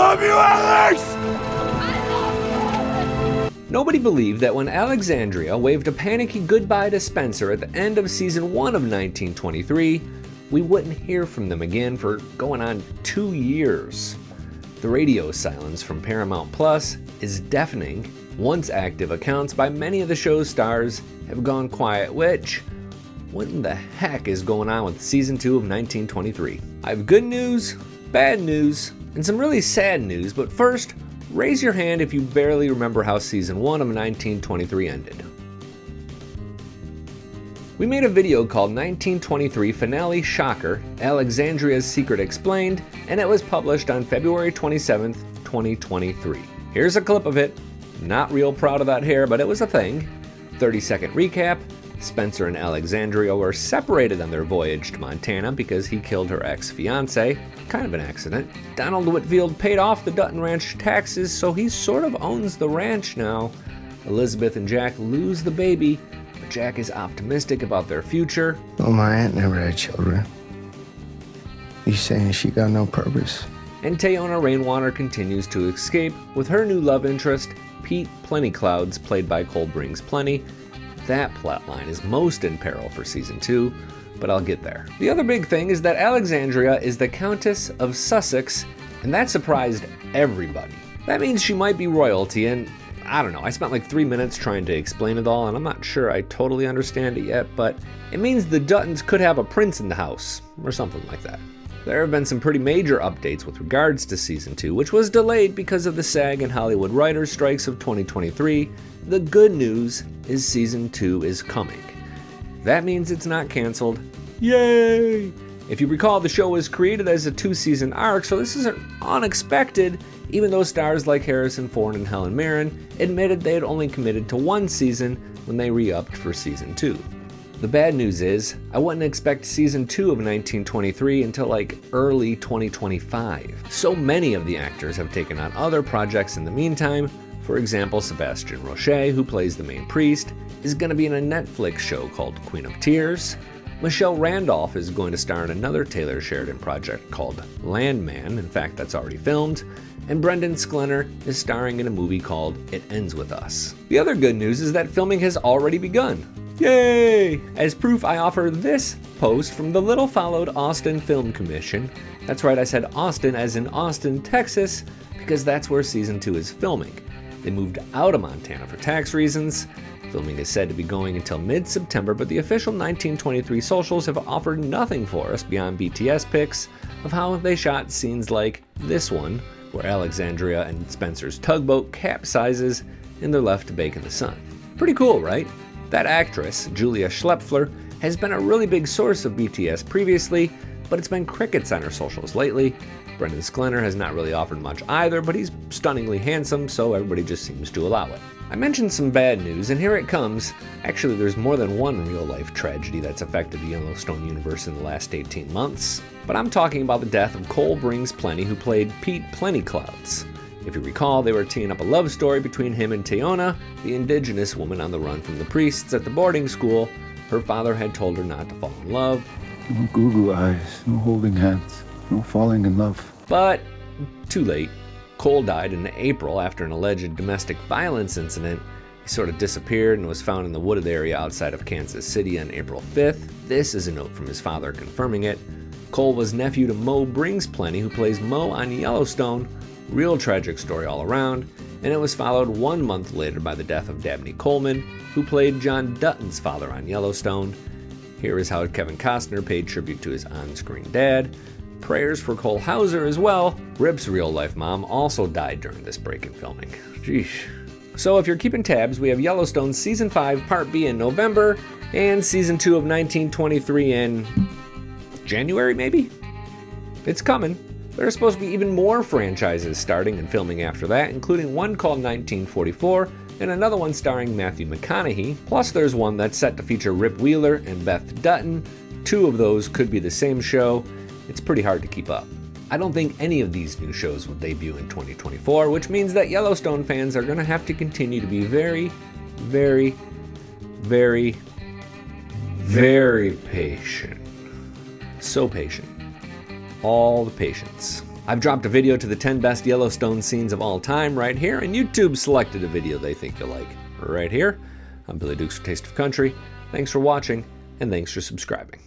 love you, Alex! Nobody believed that when Alexandria waved a panicky goodbye to Spencer at the end of season 1 of 1923, we wouldn't hear from them again for going on 2 years. The radio silence from Paramount Plus is deafening. Once active accounts by many of the show's stars have gone quiet, which, what in the heck is going on with season 2 of 1923? I have good news, bad news, and some really sad news, but first, raise your hand if you barely remember how season 1 of 1923 ended. We made a video called 1923 Finale Shocker, Alexandria's Secret Explained, and it was published on February 27th, 2023. Here's a clip of it. Not real proud of that hair, but it was a thing. 30-second recap. Spencer and Alexandria were separated on their voyage to Montana because he killed her ex-fiancé. Kind of an accident. Donald Whitfield paid off the Dutton Ranch taxes, so he sort of owns the ranch now. Elizabeth and Jack lose the baby, but Jack is optimistic about their future. Well, my aunt never had children. You saying she got no purpose? And Tayona Rainwater continues to escape with her new love interest, Pete Plentyclouds, played by Cole Brings Plenty. That plotline is most in peril for season 2, but I'll get there. The other big thing is that Alexandria is the Countess of Sussex, and that surprised everybody. That means she might be royalty, and I don't know, I spent like 3 minutes trying to explain it all, and I'm not sure I totally understand it yet, but it means the Duttons could have a prince in the house, or something like that. There have been some pretty major updates with regards to season 2, which was delayed because of the SAG and Hollywood writers' strikes of 2023. The good news is season 2 is coming. That means it's not canceled. Yay! If you recall, the show was created as a 2-season arc, so this isn't unexpected, even though stars like Harrison Ford and Helen Mirren admitted they had only committed to 1 season when they re-upped for season 2. The bad news is, I wouldn't expect season 2 of 1923 until like early 2025. So many of the actors have taken on other projects in the meantime. For example, Sebastian Roche, who plays the main priest, is going to be in a Netflix show called Queen of Tears. Michelle Randolph is going to star in another Taylor Sheridan project called Landman. In fact, that's already filmed. And Brendan Sklenar is starring in a movie called It Ends With Us. The other good news is that filming has already begun. Yay! As proof, I offer this post from the little followed Austin Film Commission. That's right, I said Austin as in Austin, Texas, because that's where season 2 is filming. They moved out of Montana for tax reasons. Filming is said to be going until mid-September, but the official 1923 socials have offered nothing for us beyond BTS pics of how they shot scenes like this one, where Alexandria and Spencer's tugboat capsizes and they're left to bake in the sun. Pretty cool, right? That actress, Julia Schlepfler, has been a really big source of BTS previously, but it's been crickets on her socials lately. Brendan Sklenar has not really offered much either, but he's stunningly handsome, so everybody just seems to allow it. I mentioned some bad news, and here it comes. Actually, there's more than one real-life tragedy that's affected the Yellowstone universe in the last 18 months. But I'm talking about the death of Cole Brings Plenty, who played Pete Plentyclouds. If you recall, they were teeing up a love story between him and Tayona, the indigenous woman on the run from the priests at the boarding school. Her father had told her not to fall in love. No goo-goo eyes, no holding hands, no falling in love. But too late. Cole died in April after an alleged domestic violence incident. He sort of disappeared and was found in the wooded area outside of Kansas City on April 5th. This is a note from his father confirming it. Cole was nephew to Mo Brings Plenty, who plays Mo on Yellowstone. Real tragic story all around, and it was followed 1 month later by the death of Dabney Coleman, who played John Dutton's father on Yellowstone. Here is how Kevin Costner paid tribute to his on-screen dad. Prayers for Cole Hauser as well. Rip's real-life mom also died during this break in filming. Jeez. So if you're keeping tabs, we have Yellowstone Season 5 Part B in November, and Season 2 of 1923 in January, maybe? It's coming. There are supposed to be even more franchises starting and filming after that, including one called 1944 and another one starring Matthew McConaughey. Plus there's one that's set to feature Rip Wheeler and Beth Dutton. 2 of those could be the same show. It's pretty hard to keep up. I don't think any of these new shows will debut in 2024, which means that Yellowstone fans are going to have to continue to be very, very, very, very patient. So patient. All the patience. I've dropped a video to the 10 best Yellowstone scenes of all time right here, and YouTube selected a video they think you'll like right here. I'm Billy Dukes for Taste of Country. Thanks for watching, and thanks for subscribing.